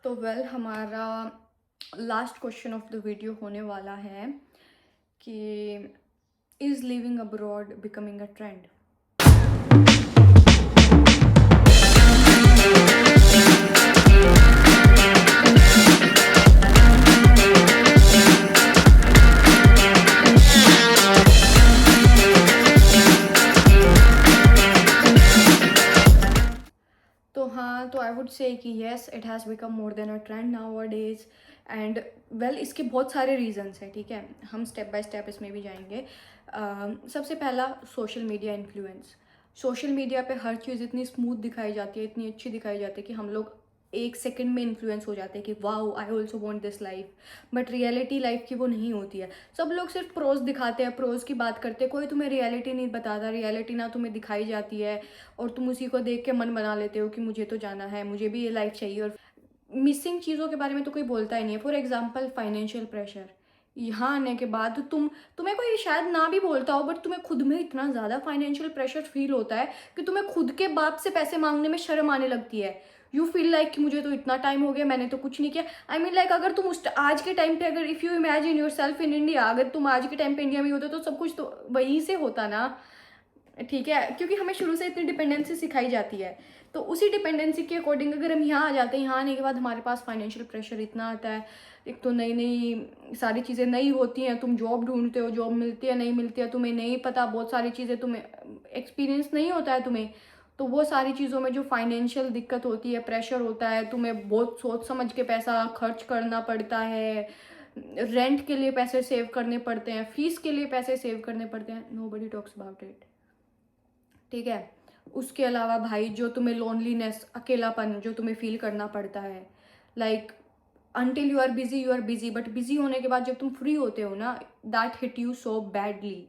तो हमारा last question of the video होने वाला है कि is living abroad becoming a trend. तो हाँ, तो आई वुड से कि yes, it has become more than a trend now a days. And इसके बहुत सारे रीजंस हैं, ठीक है। हम स्टेप बाय स्टेप इसमें भी जाएंगे। सबसे पहला, social media influence. Social media पे हर चीज़ इतनी स्मूथ दिखाई जाती है, इतनी अच्छी दिखाई जाती है कि हम लोग एक सेकंड में इन्फ्लुएंस हो जाते हैं कि wow, I also want this life. But reality life की वो नहीं होती है। सब लोग सिर्फ प्रोज दिखाते हैं, प्रोज की बात करते हैं, कोई तुम्हें रियलिटी नहीं बताता। रियलिटी ना तुम्हें दिखाई जाती है और तुम उसी को देख के मन बना लेते हो कि मुझे तो जाना है, मुझे भी ये लाइफ चाहिए। और मिसिंग चीज़ों के बारे में तो कोई बोलता ही नहीं है। For example, financial pressure. यहाँ आने के बाद तुम्हें कोई शायद ना भी बोलता हो, बट तुम्हें खुद में इतना ज़्यादा फाइनेंशियल प्रेशर फील होता है कि तुम्हें खुद के बाप से पैसे मांगने में शर्म आने लगती है। यू फील लाइक कि मुझे तो इतना टाइम हो गया, मैंने तो कुछ नहीं किया। आई मीन लाइक, अगर तुम उस आज के टाइम पे, अगर if you imagine your self in India, अगर तुम आज के टाइम पे इंडिया में होते तो सब कुछ तो वहीं से होता ना, ठीक है। क्योंकि हमें शुरू से इतनी डिपेंडेंसी सिखाई जाती है। तो उसी डिपेंडेंसी के अकॉर्डिंग अगर हम यहाँ आ जाते हैं, यहाँ आने के बाद हमारे पास फाइनेंशियल प्रेशर इतना आता है। एक तो नई नई सारी चीज़ें नई होती हैं, तुम जॉब ढूंढते हो, जॉब मिलती है नहीं मिलती है तुम्हें नहीं पता, बहुत सारी चीज़ें तुम्हें एक्सपीरियंस नहीं होता है तुम्हें। तो वो सारी चीज़ों में जो फाइनेंशियल दिक्कत होती है, प्रेशर होता है, तुम्हें बहुत सोच समझ के पैसा खर्च करना पड़ता है। रेंट के लिए पैसे सेव करने पड़ते हैं, फीस के लिए पैसे सेव करने पड़ते हैं। नोबडी टॉक्स अबाउट इट, ठीक है। उसके अलावा भाई, जो तुम्हें लोनलीनेस, अकेलापन जो तुम्हें फील करना पड़ता है, like until you are busy, but busy होने के बाद जब तुम फ्री होते हो ना, that hit you so badly.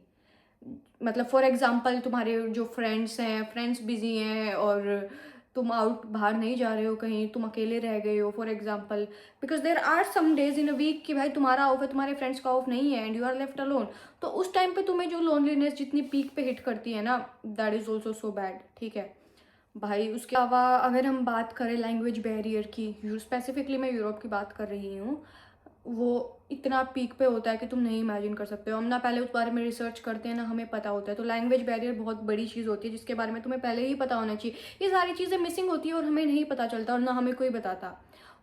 मतलब फॉर एग्जाम्पल, तुम्हारे जो फ्रेंड्स हैं, फ्रेंड्स बिजी हैं और तुम आउट बाहर नहीं जा रहे हो कहीं, तुम अकेले रह गए हो for example, because there are some days in a week कि भाई तुम्हारा ऑफ है, तुम्हारे फ्रेंड्स का ऑफ नहीं है, and you are left alone. तो उस टाइम पे तुम्हें जो लोनलीनेस जितनी पीक पे हिट करती है ना, that is also so bad, ठीक है भाई। उसके अलावा अगर हम बात करें लैंग्वेज बैरियर की, स्पेसिफिकली मैं यूरोप की बात कर रही हूँ, वो इतना पीक पे होता है कि तुम नहीं इमेजिन कर सकते हो। हम ना पहले उस बारे में रिसर्च करते हैं ना हमें पता होता है। तो लैंग्वेज बैरियर बहुत बड़ी चीज़ होती है जिसके बारे में तुम्हें पहले ही पता होना चाहिए। ये सारी चीज़ें मिसिंग होती है और हमें नहीं पता चलता और ना हमें कोई बताता।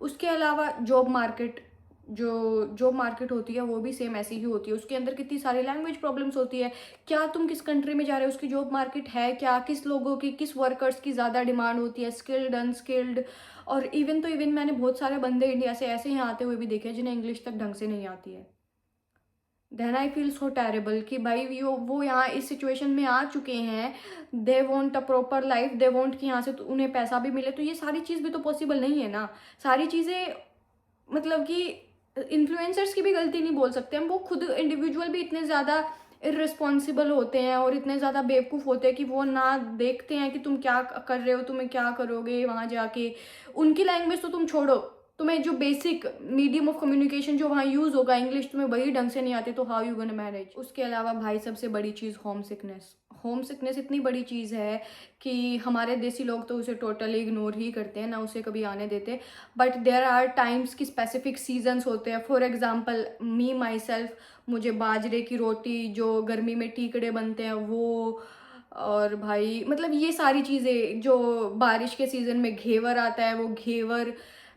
उसके अलावा जॉब मार्केट, जो जॉब मार्केट होती है वो भी सेम ऐसी ही होती है। उसके अंदर कितनी सारी लैंग्वेज प्रॉब्लम्स होती है। क्या तुम किस कंट्री में जा रहे हो, उसकी जॉब मार्केट है क्या, किस लोगों की, किस वर्कर्स की ज़्यादा डिमांड होती है, स्किल्ड अनस्किल्ड। और इवन मैंने बहुत सारे बंदे इंडिया से ऐसे यहाँ आते हुए भी देखे हैं जिन्हें इंग्लिश तक ढंग से नहीं आती है। Then I feel so terrible कि भाई वो यहाँ इस सिचुएशन में आ चुके हैं। They want a proper life, they want कि यहाँ से तो उन्हें पैसा भी मिले। तो ये सारी चीज़ भी तो पॉसिबल नहीं है ना। सारी चीज़ें, मतलब कि इन्फ्लुएंसर्स की भी गलती नहीं बोल सकते हम। वो खुद इंडिविजुअल भी इतने ज़्यादा इररिस्पॉन्सिबल होते हैं और इतने ज़्यादा बेवकूफ़ होते हैं कि वो ना देखते हैं कि तुम क्या कर रहे हो, तुम्हें क्या करोगे वहाँ जाके। उनकी लैंग्वेज तो तुम छोड़ो, तुम्हें जो बेसिक मीडियम ऑफ कम्युनिकेशन जो वहाँ यूज़ होगा इंग्लिश, तुम्हें वही ढंग से नहीं आती, तो हाउ यू गोना मैनेज। उसके अलावा भाई सबसे बड़ी चीज़ होम सिकनेस। होम सिकनेस इतनी बड़ी चीज़ है कि हमारे देसी लोग तो उसे टोटली इग्नोर ही करते हैं, ना उसे कभी आने देते। बट देयर आर टाइम्स की स्पेसिफिक सीजन्स होते हैं। For example me my self, मुझे बाजरे की रोटी, जो गर्मी में टीकड़े बनते हैं वो, और भाई मतलब ये सारी चीज़ें, जो बारिश के सीज़न में घेवर आता है वो घेवर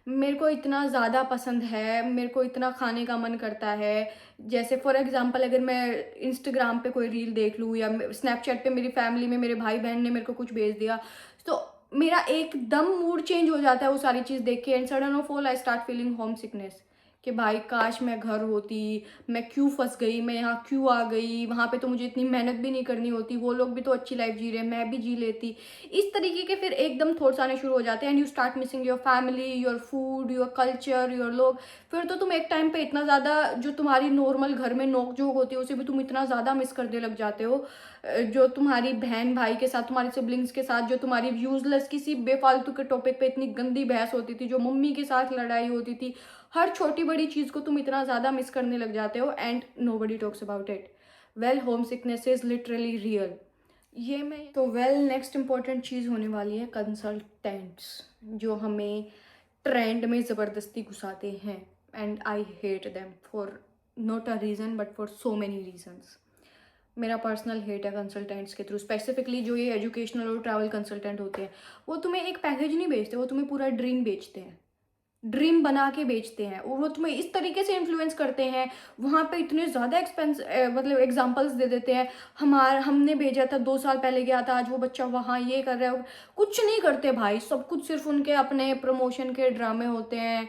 मेरे को इतना ज़्यादा पसंद है, मेरे को इतना खाने का मन करता है। जैसे फॉर एग्जांपल, अगर मैं इंस्टाग्राम पे कोई रील देख लूँ या स्नैपचैट पे मेरी फैमिली में मेरे भाई बहन ने मेरे को कुछ भेज दिया, तो मेरा एकदम मूड चेंज हो जाता है वो सारी चीज़ देख के। And sudden of all I start feeling home sickness कि भाई काश मैं घर होती, मैं क्यों फंस गई, मैं यहाँ क्यों आ गई, वहाँ पे तो मुझे इतनी मेहनत भी नहीं करनी होती, वो लोग भी तो अच्छी लाइफ जी रहे हैं, मैं भी जी लेती। इस तरीके के फिर एकदम थॉट्स आने शुरू हो जाते हैं। And you start missing your family, your food, your culture, your लोग। फिर तो तुम एक टाइम पे इतना ज़्यादा, जो तुम्हारी नॉर्मल घर में नोक झोंक होती है उसे भी तुम इतना ज़्यादा मिस करने लग जाते हो। जो तुम्हारी बहन भाई के साथ, तुम्हारे सिबलिंग्स के साथ, जो तुम्हारी यूजलेस किसी बेफालतू के टॉपिक पे इतनी गंदी बहस होती थी, जो मम्मी के साथ लड़ाई होती थी, हर छोटी बड़ी चीज़ को तुम इतना ज़्यादा मिस करने लग जाते हो। And nobody talks about it. Well, home sickness is literally real. ये मैं तो नेक्स्ट इंपॉर्टेंट चीज़ होने वाली है कंसल्टेंट्स, जो हमें ट्रेंड में ज़बरदस्ती घुसाते हैं, and I hate them for not a reason but for so many reasons. मेरा पर्सनल हेट है कंसल्टेंट्स के थ्रू, स्पेसिफिकली जो ये एजुकेशनल और ट्रैवल कंसल्टेंट होते हैं। वो तुम्हें एक पैकेज नहीं बेचते, वो तुम्हें पूरा ड्रीम बेचते हैं, ड्रीम बना के बेचते हैं, और वो तुम्हें इस तरीके से इन्फ्लुएंस करते हैं। वहाँ पे इतने ज़्यादा मतलब एग्जांपल्स दे देते हैं। हमने भेजा था 2 साल पहले गया था, आज वो बच्चा वहाँ ये कर रहा है। कुछ नहीं करते भाई, सब कुछ सिर्फ उनके अपने प्रमोशन के ड्रामे होते हैं,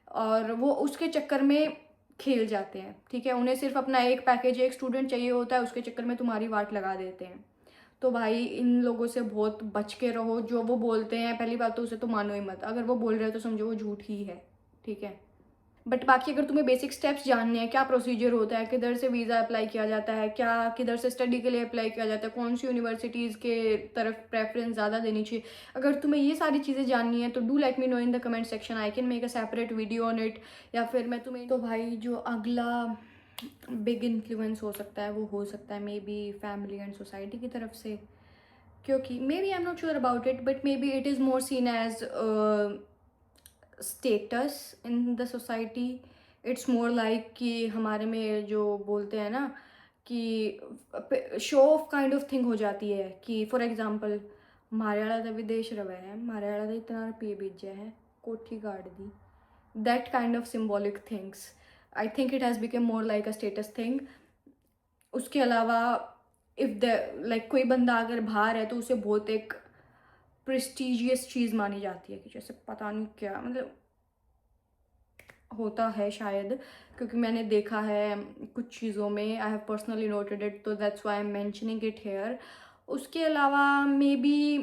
और वो उसके चक्कर में खेल जाते हैं। ठीक है, उन्हें सिर्फ अपना एक पैकेज, एक स्टूडेंट चाहिए होता है, उसके चक्कर में तुम्हारी वाट लगा देते हैं। तो भाई इन लोगों से बहुत बच के रहो। जो वो बोलते हैं, पहली बात तो उसे तो मानो ही मत, अगर वो बोल रहे हैं तो समझो वो झूठ ही है। ठीक है, बट बाकी अगर तुम्हें बेसिक स्टेप्स जानने हैं, क्या प्रोसीजर होता है, किधर से वीज़ा अप्लाई किया जाता है, क्या किधर से स्टडी के लिए अप्लाई किया जाता है, कौन सी यूनिवर्सिटीज़ के तरफ प्रेफरेंस ज़्यादा देनी चाहिए, अगर तुम्हें ये सारी चीज़ें जाननी है तो do let me know in the comment section. I can make a separate video on it. या फिर मैं तुम्हें, तो भाई जो अगला बिग इन्फ्लुएंस हो सकता है वो हो सकता है maybe family and society की तरफ से, क्योंकि maybe I am not sure about it, but maybe it is more seen as status in the society. It's more like कि हमारे में जो बोलते हैं ना कि show off kind of thing हो जाती है, कि फॉर एग्जांपल मारे वाला तो विदेश रवे है, मारे वाला तो इतना रुपये भेजा है, कोठी गाड़ दी, that kind of symbolic things. I think it has become more like a status thing. उसके अलावा इफ़ द लाइक कोई बंदा अगर बाहर है तो उसे बहुत एक प्रेस्टिजियस चीज़ मानी जाती है, कि जैसे पता नहीं क्या, मतलब होता है शायद, क्योंकि मैंने देखा है कुछ चीज़ों में, I have personally noted it, तो that's why I am mentioning it here. उसके अलावा मे बी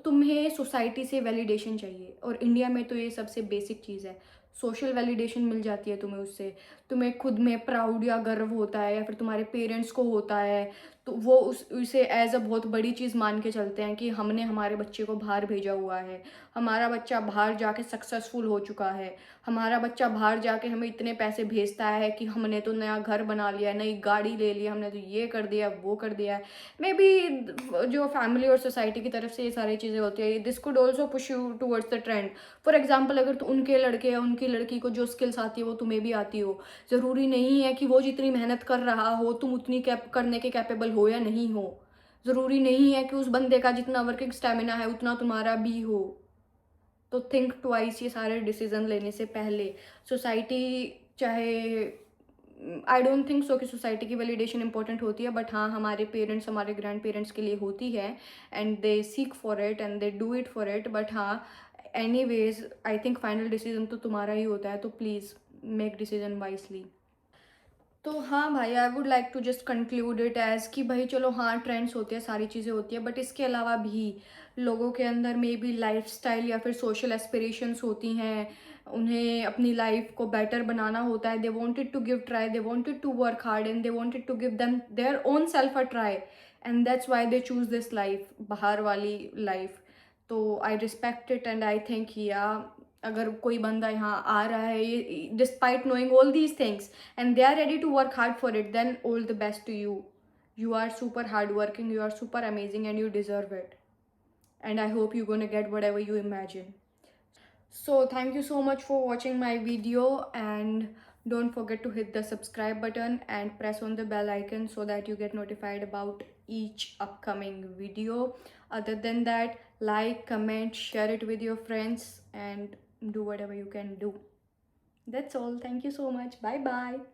तुम्हें सोसाइटी से वैलिडेशन चाहिए, और इंडिया में तो ये सबसे बेसिक चीज़ है। सोशल वैलिडेशन मिल जाती है तुम्हें उससे, तुम्हें खुद में प्राउड या गर्व होता है, या फिर तुम्हारे पेरेंट्स को होता है, तो वो उसे एज अ बहुत बड़ी चीज़ मान के चलते हैं कि हमने हमारे बच्चे को बाहर भेजा हुआ है, हमारा बच्चा बाहर जाके सक्सेसफुल हो चुका है, हमारा बच्चा बाहर जाके हमें इतने पैसे भेजता है कि हमने तो नया घर बना लिया, नई गाड़ी ले ली, हमने तो ये कर दिया, वो कर दिया है। मे बी जो फैमिली और सोसाइटी की तरफ से ये सारी चीज़ें होती है, this could also push you towards the trend. For example, अगर तो उनके लड़के या उनकी लड़की को जो स्किल्स आती है वो तुम्हें भी आती हो, ज़रूरी नहीं है कि वो जितनी मेहनत कर रहा हो तुम उतनी करने के कैपेबल हो या नहीं हो। ज़रूरी नहीं है कि उस बंदे का जितना वर्किंग स्टेमिना है उतना तुम्हारा भी हो। तो थिंक ट्वाइस ये सारे डिसीजन लेने से पहले। सोसाइटी, चाहे आई डोंट थिंक सो कि सोसाइटी की वैलिडेशन इंपॉर्टेंट होती है, बट हाँ हमारे पेरेंट्स, हमारे ग्रैंड पेरेंट्स के लिए होती है, and they seek for it and they do it for it. But हाँ, anyways I think final decision तो तुम्हारा ही होता है, तो प्लीज़ मेक डिसीजन वाइसली। तो हाँ भाई, I would like to just conclude it as कि भाई चलो हाँ, ट्रेंड्स होते हैं, सारी चीज़ें होती है, बट इसके अलावा भी लोगों के अंदर मे बी लाइफस्टाइल या फिर सोशल एस्पिरेशंस होती हैं। उन्हें अपनी लाइफ को बेटर बनाना होता है, they wanted to give try, they wanted to work hard, and they wanted to give them their own self a try, and that's why they choose this life, बाहर वाली लाइफ। तो I respect it, and I think या अगर कोई बंदा यहाँ आ रहा है despite knowing all these things and they are ready to work hard for it, then all the best to you. You are super hardworking, you are super amazing, and you deserve it. And I hope you're gonna get whatever you imagine. So thank you so much for watching my video, and don't forget to hit the subscribe button and press on the bell icon so that you get notified about each upcoming video. Other than that, like, comment, share it with your friends, and do whatever you can do. That's all. Thank you so much. Bye bye.